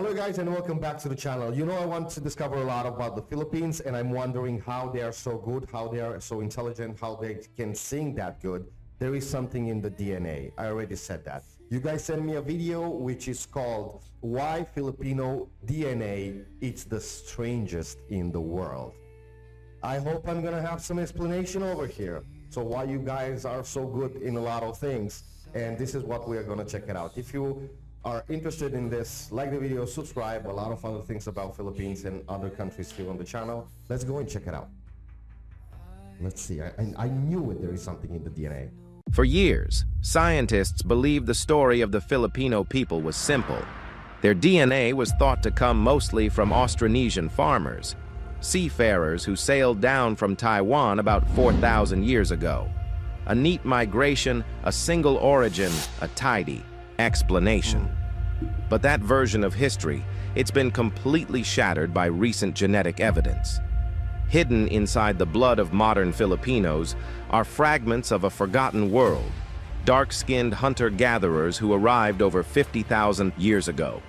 Hello guys and welcome back to the channel. You know, I want to discover a lot about the Philippines and I'm wondering how they are so good, how they are so intelligent, how they can sing that good. There is something in the DNA. I already said that. You guys sent me a video which is called Why Filipino DNA is the Strangest in the World. I hope I'm gonna have some explanation over here. So why you guys are so good in a lot of things, and this is what we are gonna check it out. If you are interested in this, like the video, subscribe. A lot of other things about Philippines and other countries here on the channel. Let's go and check it out. Let's see. I knew it. There is something in the DNA. For years, scientists believed the story of the Filipino people was simple. Their DNA was thought to come mostly from Austronesian farmers, seafarers who sailed down from Taiwan about 4,000 years ago. A neat migration, a single origin, a tidy explanation. But that version of history, it's been completely shattered by recent genetic evidence. Hidden inside the blood of modern Filipinos are fragments of a forgotten world, dark-skinned hunter-gatherers who arrived over 50,000 years ago.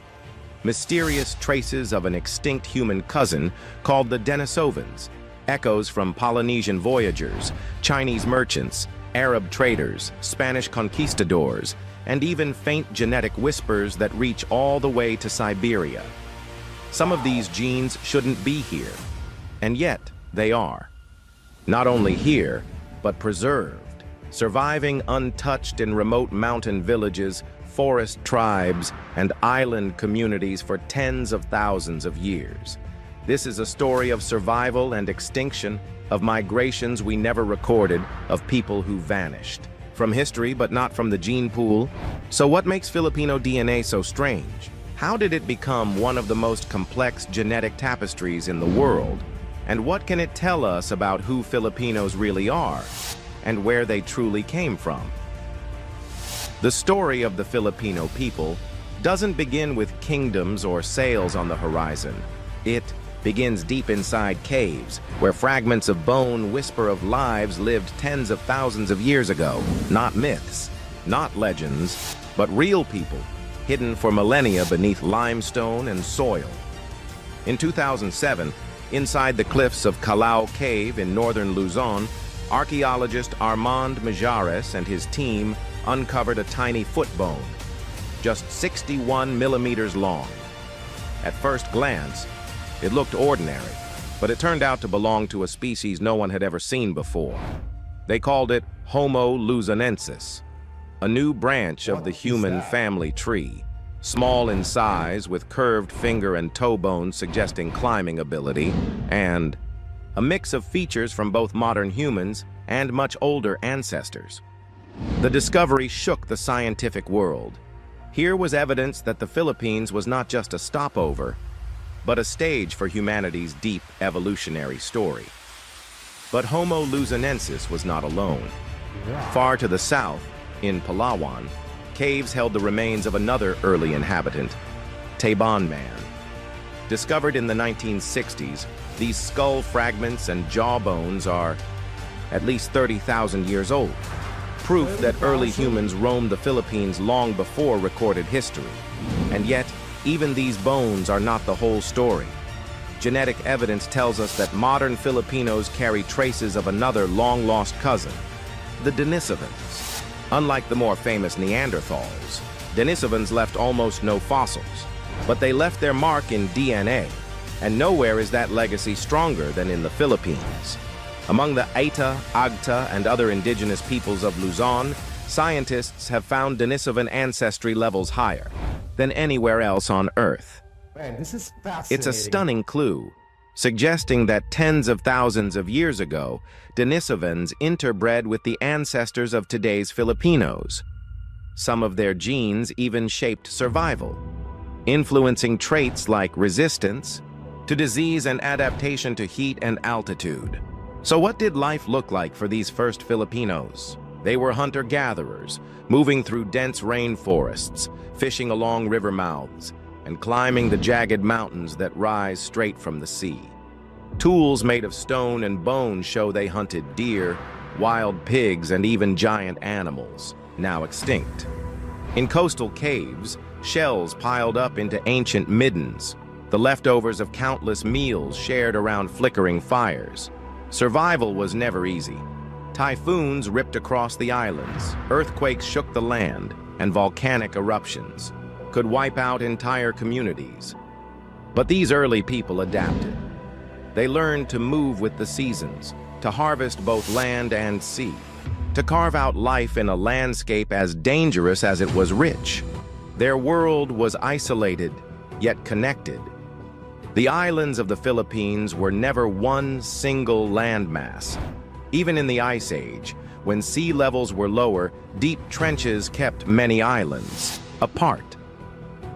Mysterious traces of an extinct human cousin called the Denisovans, echoes from Polynesian voyagers, Chinese merchants, Arab traders, Spanish conquistadors, and even faint genetic whispers that reach all the way to Siberia. Some of these genes shouldn't be here, and yet they are. Not only here, but preserved, surviving untouched in remote mountain villages, forest tribes, and island communities for tens of thousands of years. This is a story of survival and extinction, of migrations we never recorded, of people who vanished. From history, but not from the gene pool. So what makes Filipino DNA so strange? How did it become one of the most complex genetic tapestries in the world? And what can it tell us about who Filipinos really are, and where they truly came from? The story of the Filipino people doesn't begin with kingdoms or sails on the horizon. It begins deep inside caves, where fragments of bone whisper of lives lived tens of thousands of years ago. Not myths, not legends, but real people, hidden for millennia beneath limestone and soil. In 2007, inside the cliffs of Calao Cave in northern Luzon, archaeologist Armand Majares and his team uncovered a tiny foot bone, just 61 millimeters long. At first glance, it looked ordinary, but it turned out to belong to a species no one had ever seen before. They called it Homo luzonensis, a new branch of the human family tree, small in size with curved finger and toe bones suggesting climbing ability, and a mix of features from both modern humans and much older ancestors. The discovery shook the scientific world. Here was evidence that the Philippines was not just a stopover, but a stage for humanity's deep evolutionary story. But Homo luzonensis was not alone. Far to the south, in Palawan, caves held the remains of another early inhabitant, Taban man. Discovered in the 1960s, these skull fragments and jawbones are at least 30,000 years old, proof that early humans roamed the Philippines long before recorded history. And yet, even these bones are not the whole story. Genetic evidence tells us that modern Filipinos carry traces of another long-lost cousin, the Denisovans. Unlike the more famous Neanderthals, Denisovans left almost no fossils, but they left their mark in DNA, and nowhere is that legacy stronger than in the Philippines. Among the Aita, Agta, and other indigenous peoples of Luzon, scientists have found Denisovan ancestry levels higher than anywhere else on Earth. Man, this is fascinating. It's a stunning clue, suggesting that tens of thousands of years ago, Denisovans interbred with the ancestors of today's Filipinos. Some of their genes even shaped survival, influencing traits like resistance to disease and adaptation to heat and altitude. So what did life look like for these first Filipinos? They were hunter-gatherers, moving through dense rainforests, fishing along river mouths, and climbing the jagged mountains that rise straight from the sea. Tools made of stone and bone show they hunted deer, wild pigs, and even giant animals, now extinct. In coastal caves, shells piled up into ancient middens, the leftovers of countless meals shared around flickering fires. Survival was never easy. Typhoons ripped across the islands, earthquakes shook the land, and volcanic eruptions could wipe out entire communities. But these early people adapted. They learned to move with the seasons, to harvest both land and sea, to carve out life in a landscape as dangerous as it was rich. Their world was isolated, yet connected. The islands of the Philippines were never one single landmass. Even in the Ice Age, when sea levels were lower, deep trenches kept many islands apart.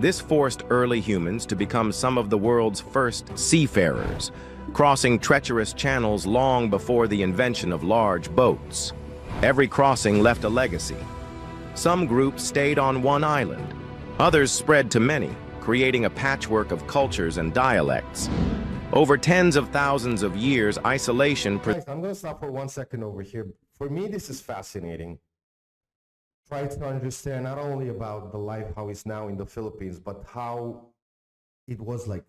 This forced early humans to become some of the world's first seafarers, crossing treacherous channels long before the invention of large boats. Every crossing left a legacy. Some groups stayed on one island. Others spread to many, creating a patchwork of cultures and dialects. Over tens of thousands of years, isolation... Guys, I'm going to stop for 1 second over here. For me, this is fascinating. Try to understand not only about the life, how it's now in the Philippines, but how it was like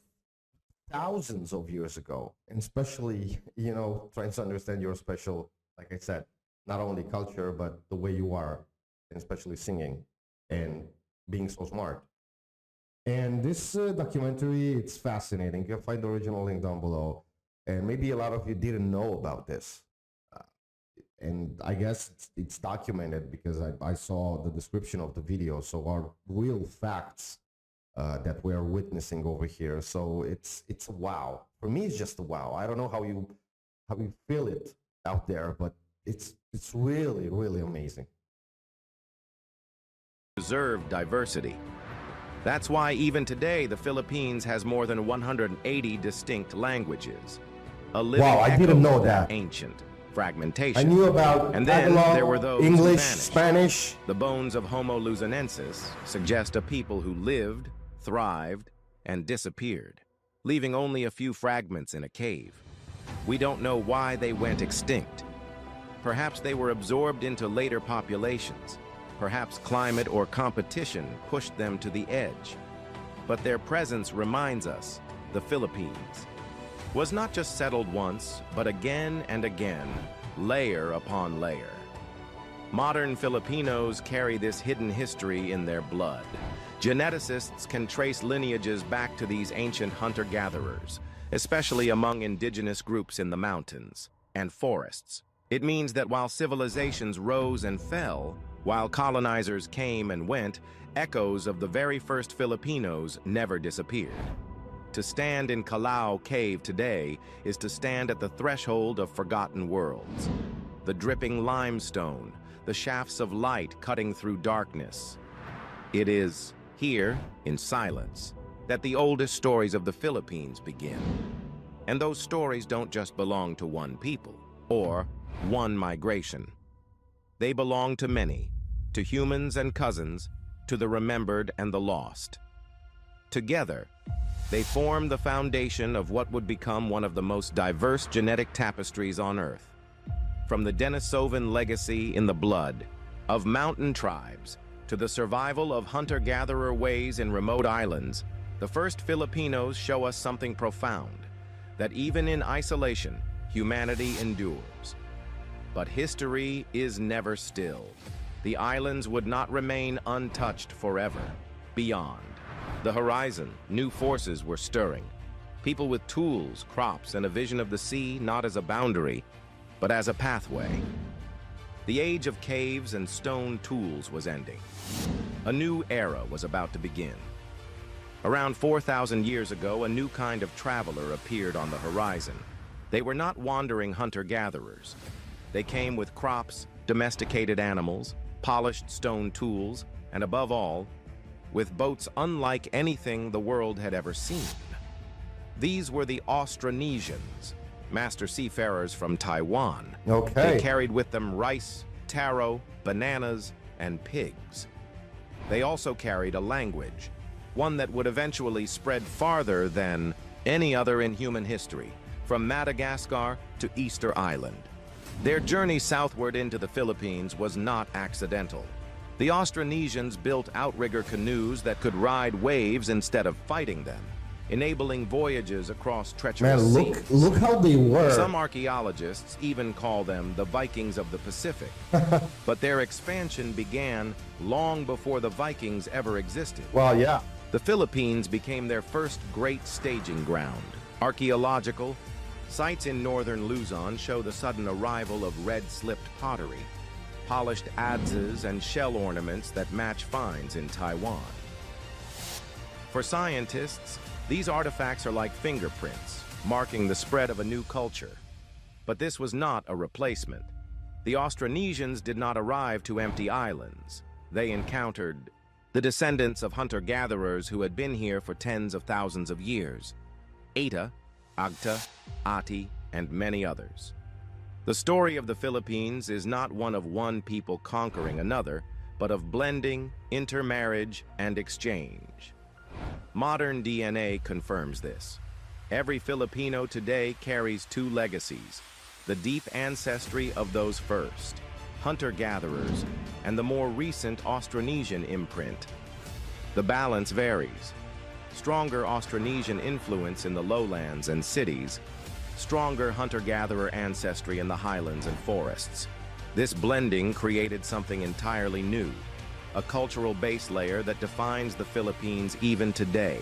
thousands of years ago. And especially, you know, trying to understand your special, like I said, not only culture, but the way you are, and especially singing and being so smart. And this documentary, it's fascinating. You can find the original link down below. And maybe a lot of you didn't know about this. And I guess it's documented because I saw the description of the video. So are real facts that we're witnessing over here. So it's a wow. For me, it's just a wow. I don't know how you feel it out there, but it's really, really amazing. Preserved diversity. That's why even today the Philippines has more than 180 distinct languages. A living Wow, I didn't know that. Ancient fragmentation. I knew about and then Tagalog, there were those English, who vanished. Spanish. The bones of Homo luzonensis suggest a people who lived, thrived, and disappeared, leaving only a few fragments in a cave. We don't know why they went extinct. Perhaps they were absorbed into later populations. Perhaps climate or competition pushed them to the edge. But their presence reminds us the Philippines was not just settled once, but again and again, layer upon layer. Modern Filipinos carry this hidden history in their blood. Geneticists can trace lineages back to these ancient hunter-gatherers, especially among indigenous groups in the mountains and forests. It means that while civilizations rose and fell, while colonizers came and went, echoes of the very first Filipinos never disappeared. To stand in Calao Cave today is to stand at the threshold of forgotten worlds. The dripping limestone, the shafts of light cutting through darkness. It is here, in silence, that the oldest stories of the Philippines begin. And those stories don't just belong to one people or one migration. They belong to many, to humans and cousins, to the remembered and the lost. Together, they form the foundation of what would become one of the most diverse genetic tapestries on Earth. From the Denisovan legacy in the blood of mountain tribes to the survival of hunter-gatherer ways in remote islands, the first Filipinos show us something profound, that even in isolation, humanity endures. But history is never still. The islands would not remain untouched forever. Beyond the horizon, new forces were stirring. People with tools, crops, and a vision of the sea not as a boundary, but as a pathway. The age of caves and stone tools was ending. A new era was about to begin. Around 4,000 years ago, a new kind of traveler appeared on the horizon. They were not wandering hunter-gatherers. They came with crops, domesticated animals, polished stone tools, and above all, with boats unlike anything the world had ever seen. These were the Austronesians, master seafarers from Taiwan. Okay. They carried with them rice, taro, bananas, and pigs. They also carried a language, one that would eventually spread farther than any other in human history, from Madagascar to Easter Island. Their journey southward into the Philippines was not accidental. The Austronesians built outrigger canoes that could ride waves instead of fighting them, enabling voyages across treacherous Man, seas. look how they were. Some archaeologists even call them the Vikings of the Pacific. But their expansion began long before the Vikings ever existed. Well, yeah. The Philippines became their first great staging ground. Archaeological sites in northern Luzon show the sudden arrival of red-slipped pottery, polished adzes, and shell ornaments that match finds in Taiwan. For scientists, these artifacts are like fingerprints, marking the spread of a new culture. But this was not a replacement. The Austronesians did not arrive to empty islands. They encountered the descendants of hunter-gatherers who had been here for tens of thousands of years: Eta, Agta, Ati, and many others. The story of the Philippines is not one of one people conquering another, but of blending, intermarriage, and exchange. Modern DNA confirms this. Every Filipino today carries two legacies: the deep ancestry of those first, hunter-gatherers, and the more recent Austronesian imprint. The balance varies. Stronger Austronesian influence in the lowlands and cities, stronger hunter-gatherer ancestry in the highlands and forests. This blending created something entirely new, a cultural base layer that defines the Philippines even today.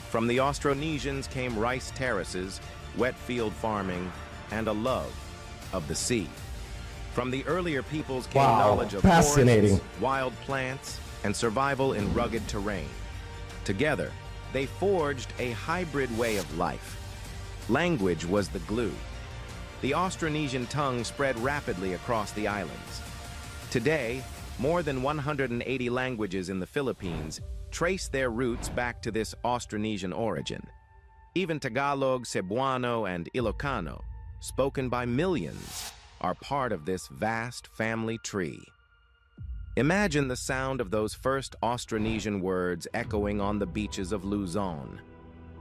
From the Austronesians came rice terraces, wet field farming, and a love of the sea. From the earlier peoples came knowledge of fascinating. forests, wild plants, and survival in rugged terrain. Together, they forged a hybrid way of life. Language was the glue. The Austronesian tongue spread rapidly across the islands. Today, more than 180 languages in the Philippines trace their roots back to this Austronesian origin. Even Tagalog, Cebuano, and Ilocano, spoken by millions, are part of this vast family tree. Imagine the sound of those first Austronesian words echoing on the beaches of Luzon,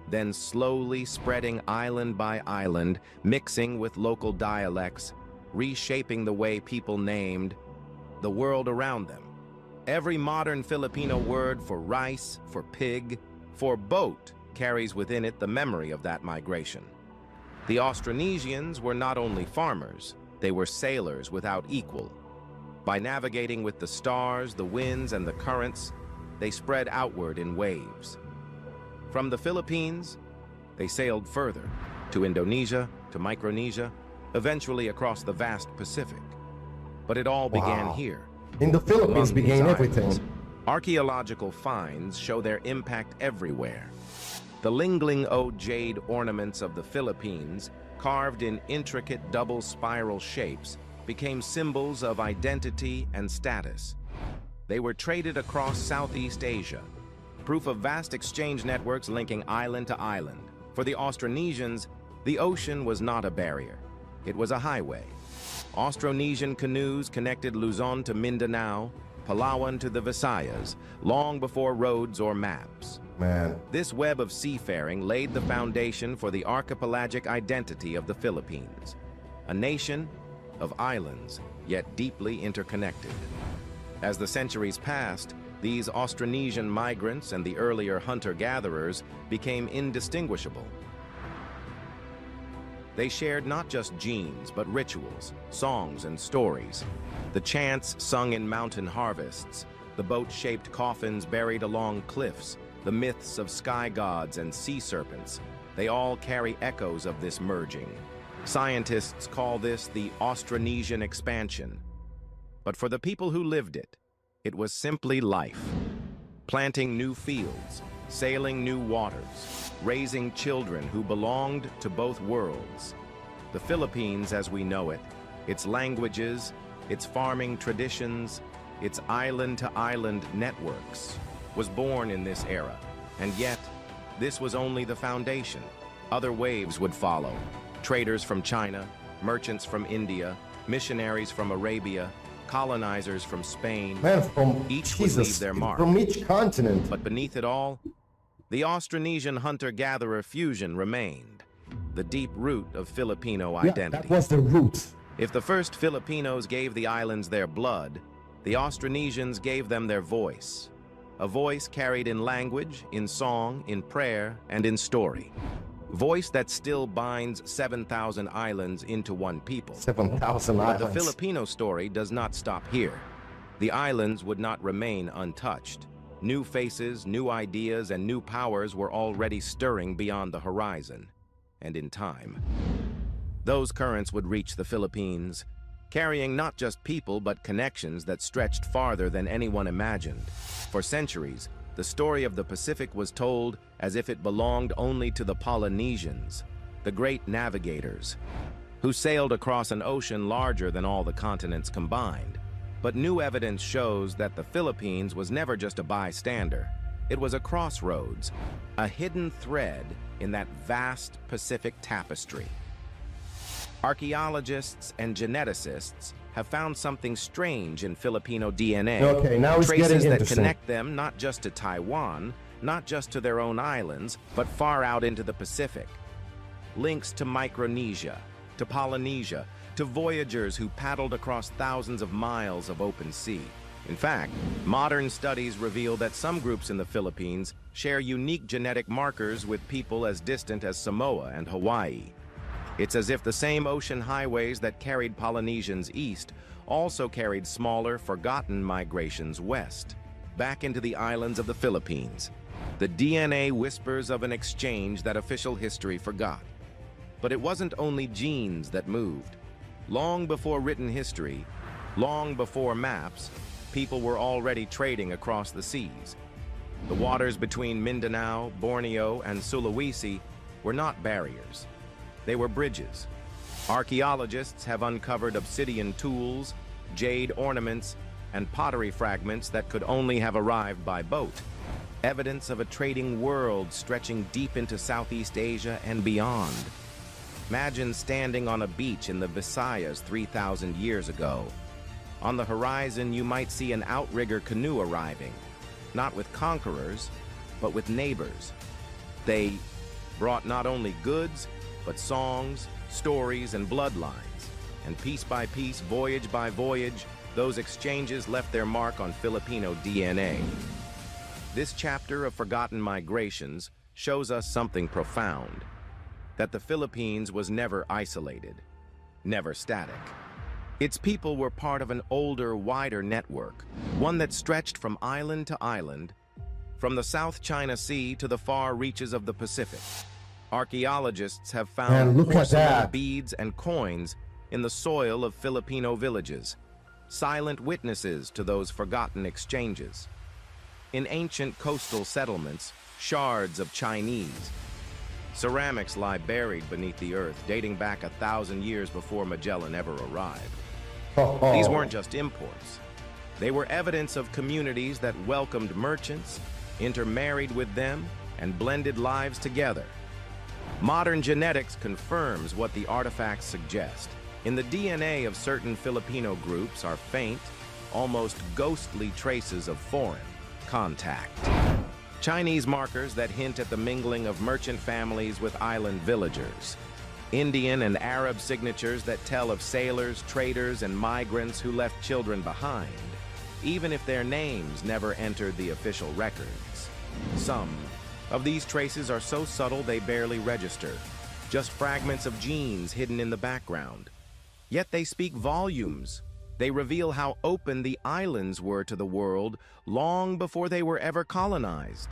then slowly spreading island by island, mixing with local dialects, reshaping the way people named the world around them. Every modern Filipino word for rice, for pig, for boat carries within it the memory of that migration. The Austronesians were not only farmers, they were sailors without equal. By navigating with the stars, the winds, and the currents, they spread outward in waves. From the Philippines, they sailed further, to Indonesia, to Micronesia, eventually across the vast Pacific. But it all began here. In the Philippines Among began these everything. islands. Archaeological finds show their impact everywhere. The Lingling O jade ornaments of the Philippines, carved in intricate double spiral shapes, became symbols of identity and status. They were traded across Southeast Asia, proof of vast exchange networks linking island to island. For the Austronesians, the ocean was not a barrier. It was a highway. Austronesian canoes connected Luzon to Mindanao, Palawan to the Visayas, long before roads or maps. Man. This web of seafaring laid the foundation for the archipelagic identity of the Philippines, a nation of islands, yet deeply interconnected. As the centuries passed, these Austronesian migrants and the earlier hunter-gatherers became indistinguishable. They shared not just genes, but rituals, songs, and stories. The chants sung in mountain harvests, the boat-shaped coffins buried along cliffs, the myths of sky gods and sea serpents, they all carry echoes of this merging. Scientists call this the Austronesian expansion. But for the people who lived it, it was simply life. Planting new fields, sailing new waters, raising children who belonged to both worlds. The Philippines as we know it, its languages, its farming traditions, its island-to-island networks, was born in this era. And yet, this was only the foundation. Other waves would follow. Traders from China, merchants from India, missionaries from Arabia, colonizers from Spain. Man, from Each would leave their mark. from each continent. But beneath it all, the Austronesian hunter-gatherer fusion remained, the deep root of Filipino Yeah, identity. that was the root. If the first Filipinos gave the islands their blood, The Austronesians gave them their voice, a voice carried in language, in song, in prayer, and in story. Voice that still binds 7,000 islands into one people. 7,000 But islands. the Filipino story does not stop here. The islands would not remain untouched. New faces, new ideas, and new powers were already stirring beyond the horizon. And in time, those currents would reach the Philippines, carrying not just people but connections that stretched farther than anyone imagined. For centuries, the story of the Pacific was told as if it belonged only to the Polynesians, the great navigators, who sailed across an ocean larger than all the continents combined. But new evidence shows that the Philippines was never just a bystander. It was a crossroads, a hidden thread in that vast Pacific tapestry. Archaeologists and geneticists have found something strange in Filipino DNA. Okay, now it's traces getting that interesting. connect them not just to Taiwan, not just to their own islands, but far out into the Pacific. Links to Micronesia, to Polynesia, to voyagers who paddled across thousands of miles of open sea. In fact, modern studies reveal that some groups in the Philippines share unique genetic markers with people as distant as Samoa and Hawaii. It's as if the same ocean highways that carried Polynesians east also carried smaller, forgotten migrations west, back into the islands of the Philippines. The DNA whispers of an exchange that official history forgot. But it wasn't only genes that moved. Long before written history, long before maps, people were already trading across the seas. The waters between Mindanao, Borneo, and Sulawesi were not barriers. They were bridges. Archaeologists have uncovered obsidian tools, jade ornaments, and pottery fragments that could only have arrived by boat. Evidence of a trading world stretching deep into Southeast Asia and beyond. Imagine standing on a beach in the Visayas 3,000 years ago. On the horizon, you might see an outrigger canoe arriving, not with conquerors, but with neighbors. They brought not only goods, but songs, stories, and bloodlines. And piece by piece, voyage by voyage, those exchanges left their mark on Filipino DNA. This chapter of forgotten migrations shows us something profound. That the Philippines was never isolated, never static. Its people were part of an older, wider network, one that stretched from island to island, from the South China Sea to the far reaches of the Pacific. Archaeologists have found Man, look at porcelain that. beads and coins in the soil of Filipino villages, silent witnesses to those forgotten exchanges. In ancient coastal settlements, shards of Chinese, ceramics lie buried beneath the earth, dating back 1,000 years before Magellan ever arrived. These weren't just imports. They were evidence of communities that welcomed merchants, intermarried with them, and blended lives together. Modern genetics confirms what the artifacts suggest. In the DNA of certain Filipino groups are faint, almost ghostly traces of foreign contact. Chinese markers that hint at the mingling of merchant families with island villagers. Indian and Arab signatures that tell of sailors, traders, and migrants who left children behind, even if their names never entered the official records. Some of these traces are so subtle they barely register, just fragments of genes hidden in the background. Yet they speak volumes. They reveal how open the islands were to the world long before they were ever colonized.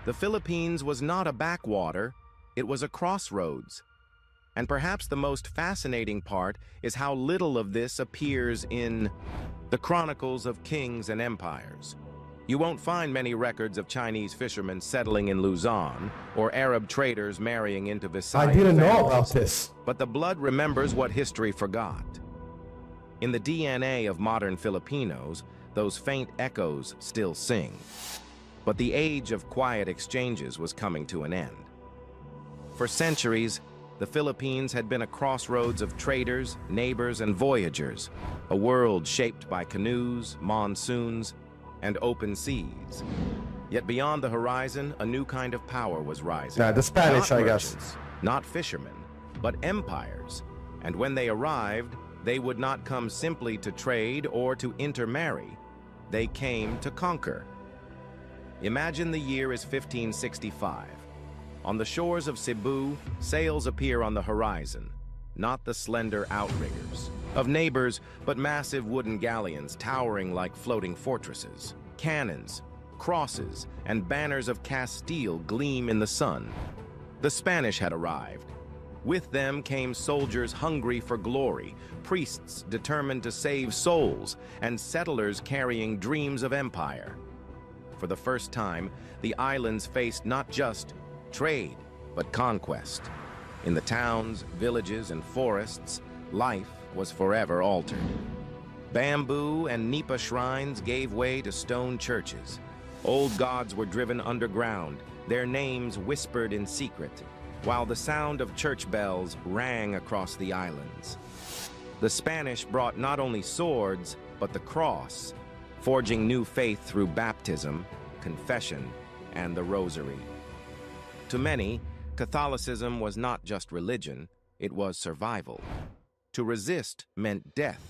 The Philippines was not a backwater, it was a crossroads. And perhaps the most fascinating part is how little of this appears in the chronicles of kings and empires. You won't find many records of Chinese fishermen settling in Luzon or Arab traders marrying into Visayas I didn't know families. about this. But the blood remembers what history forgot. In the DNA of modern Filipinos, those faint echoes still sing. But the age of quiet exchanges was coming to an end. For centuries, the Philippines had been a crossroads of traders, neighbors, and voyagers, a world shaped by canoes, monsoons, and open seas. Yet beyond the horizon, a new kind of power was rising. The Spanish, Not I guess. merchants, not fishermen, but empires. And when they arrived, they would not come simply to trade or to intermarry. They came to conquer. Imagine the year is 1565. On the shores of Cebu, sails appear on the horizon, not the slender outriggers of neighbors, but massive wooden galleons towering like floating fortresses. Cannons, crosses, and banners of cast steel gleam in the sun. The Spanish had arrived. With them came soldiers hungry for glory, priests determined to save souls, and settlers carrying dreams of empire. For the first time, the islands faced not just trade, but conquest. In the towns, villages, and forests, life was forever altered. Bamboo and nipa shrines gave way to stone churches. Old gods were driven underground, their names whispered in secret, while the sound of church bells rang across the islands. The Spanish brought not only swords, but the cross, forging new faith through baptism, confession, and the rosary. To many, Catholicism was not just religion, it was survival. To resist meant death.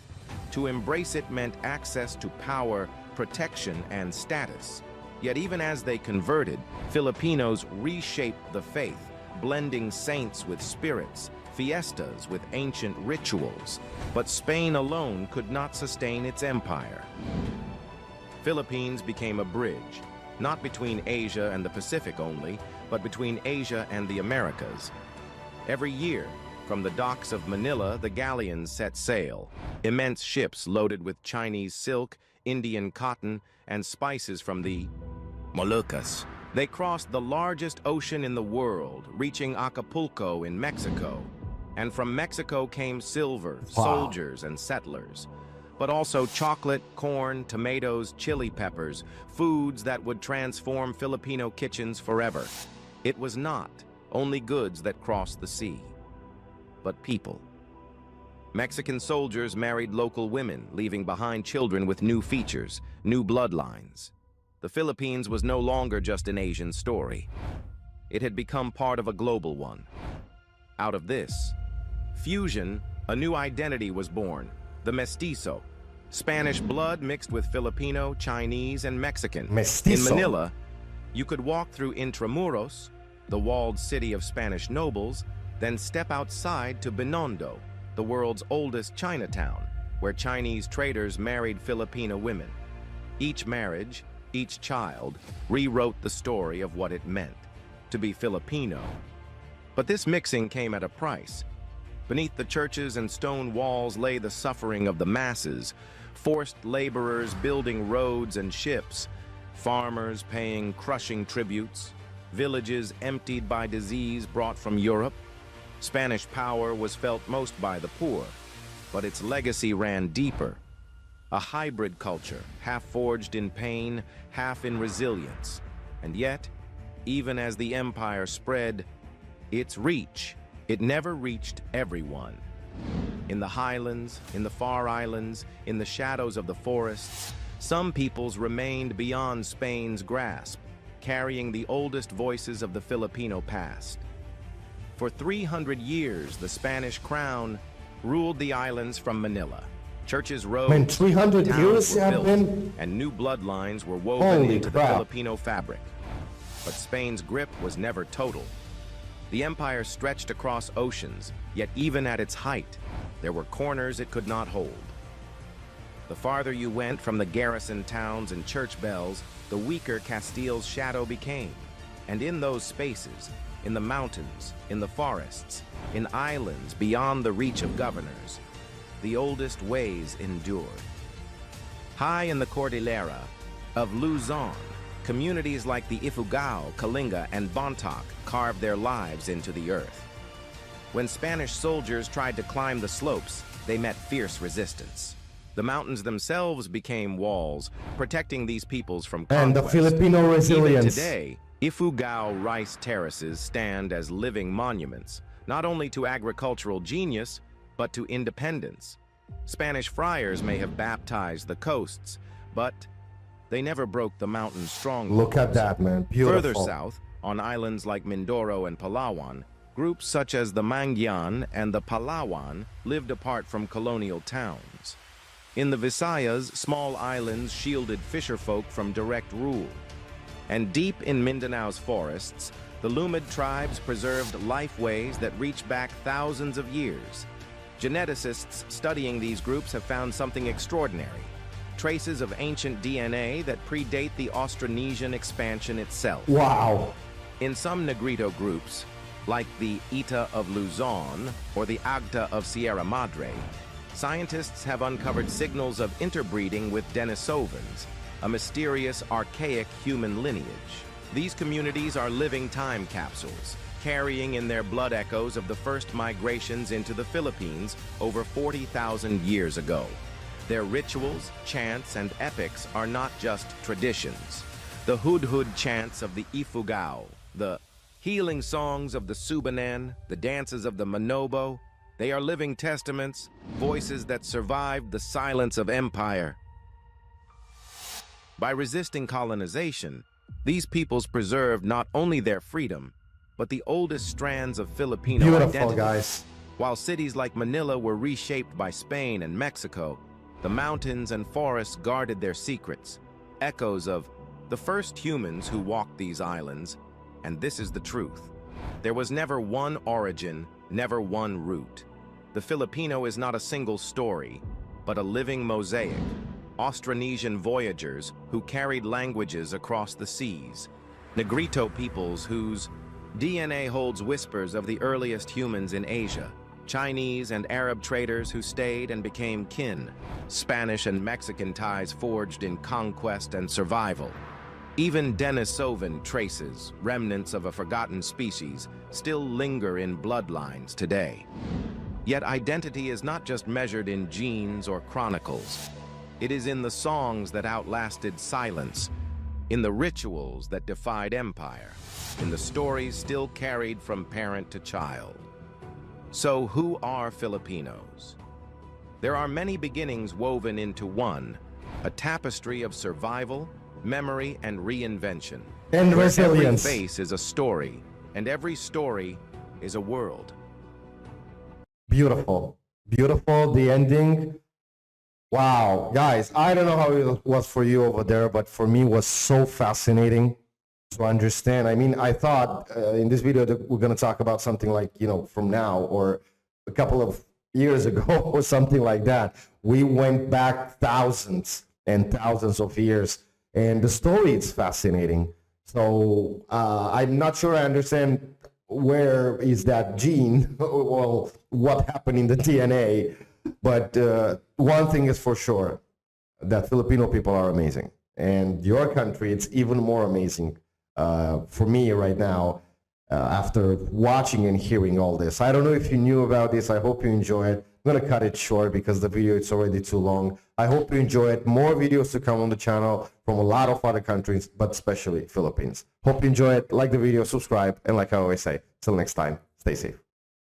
To embrace it meant access to power, protection, and status. Yet even as they converted, Filipinos reshaped the faith, blending saints with spirits, fiestas with ancient rituals. But Spain alone could not sustain its empire. Philippines became a bridge, not between Asia and the Pacific only, but between Asia and the Americas. Every year, from the docks of Manila, the galleons set sail, immense ships loaded with Chinese silk, Indian cotton, and spices from the Moluccas. They crossed the largest ocean in the world, reaching Acapulco in Mexico. And from Mexico came silver, soldiers, and settlers. But also chocolate, corn, tomatoes, chili peppers, foods that would transform Filipino kitchens forever. It was not only goods that crossed the sea, but people. Mexican soldiers married local women, leaving behind children with new features, new bloodlines. The Philippines was no longer just an Asian story. It had become part of a global one. Out of this fusion, a new identity was born, the mestizo. Spanish blood mixed with Filipino, Chinese, and Mexican. Mestizo. In Manila, you could walk through Intramuros, the walled city of Spanish nobles, then step outside to Binondo, the world's oldest Chinatown, where Chinese traders married Filipino women. Each marriage, each child, rewrote the story of what it meant to be Filipino. But this mixing came at a price. Beneath the churches and stone walls lay the suffering of the masses, forced laborers building roads and ships, farmers paying crushing tributes, villages emptied by disease brought from Europe. Spanish power was felt most by the poor, but its legacy ran deeper. A hybrid culture, half forged in pain, half in resilience. And yet, even as the empire spread, its reach, it never reached everyone. In the highlands, in the far islands, in the shadows of the forests, some peoples remained beyond Spain's grasp, carrying the oldest voices of the Filipino past. For 300 years, the Spanish crown ruled the islands from Manila. Churches rose, Man, 300 towns years were have built, been? and new bloodlines were woven Holy into crap. the Filipino fabric. But Spain's grip was never total. The empire stretched across oceans, yet even at its height, there were corners it could not hold. The farther you went from the garrison towns and church bells, the weaker Castile's shadow became. And in those spaces, in the mountains, in the forests, in islands beyond the reach of governors, the oldest ways endured. High in the Cordillera of Luzon, communities like the Ifugao, Kalinga, and Bontoc carved their lives into the earth. When Spanish soldiers tried to climb the slopes, they met fierce resistance. The mountains themselves became walls, protecting these peoples from conquest. And the Filipino resilience. Even today, Ifugao rice terraces stand as living monuments, not only to agricultural genius, but to independence. Spanish friars may have baptized the coasts, but they never broke the mountain's strongholds. Look at that, man. Beautiful. Further south, on islands like Mindoro and Palawan, groups such as the Mangyan and the Palawan lived apart from colonial towns. In the Visayas, small islands shielded fisherfolk from direct rule. And deep in Mindanao's forests, the Lumad tribes preserved lifeways that reach back thousands of years. Geneticists studying these groups have found something extraordinary: traces of ancient DNA that predate the Austronesian expansion itself. Wow. In some Negrito groups, like the Ita of Luzon or the Agta of Sierra Madre, scientists have uncovered signals of interbreeding with Denisovans, a mysterious archaic human lineage. These communities are living time capsules, carrying in their blood echoes of the first migrations into the Philippines over 40,000 years ago. Their rituals, chants, and epics are not just traditions. The hudhud chants of the Ifugao, the healing songs of the Subanen, the dances of the Manobo, they are living testaments, voices that survived the silence of empire. By resisting colonization, these peoples preserved not only their freedom, but the oldest strands of Filipino identity. Guys. While cities like Manila were reshaped by Spain and Mexico, the mountains and forests guarded their secrets, echoes of the first humans who walked these islands. And this is the truth: there was never one origin, never one root. The Filipino is not a single story, but a living mosaic. Austronesian voyagers who carried languages across the seas. Negrito peoples whose DNA holds whispers of the earliest humans in Asia. Chinese and Arab traders who stayed and became kin. Spanish and Mexican ties forged in conquest and survival. Even Denisovan traces, remnants of a forgotten species, still linger in bloodlines today. Yet identity is not just measured in genes or chronicles. It is in the songs that outlasted silence, in the rituals that defied empire, in the stories still carried from parent to child. So who are Filipinos? There are many beginnings woven into one, a tapestry of survival, memory, and reinvention. And resilience. Every face is a story, and every story is a world. Beautiful. Beautiful, the ending. Wow. Guys, I don't know how it was for you over there, but for me it was so fascinating to understand. I mean, I thought in this video that we're going to talk about something like, from now or a couple of years ago or something like that. We went back thousands and thousands of years, and the story is fascinating. So I'm not sure I understand where is that gene, well, what happened in the DNA, but one thing is for sure, that Filipino people are amazing, and your country, it's even more amazing for me right now after watching and hearing all this. I don't know if you knew about this. I hope you enjoy it. I'm going to cut it short because the video is already too long. I hope you enjoy it. More videos to come on the channel from a lot of other countries, but especially Philippines. Hope you enjoy it. Like the video, subscribe, and like I always say, till next time, stay safe.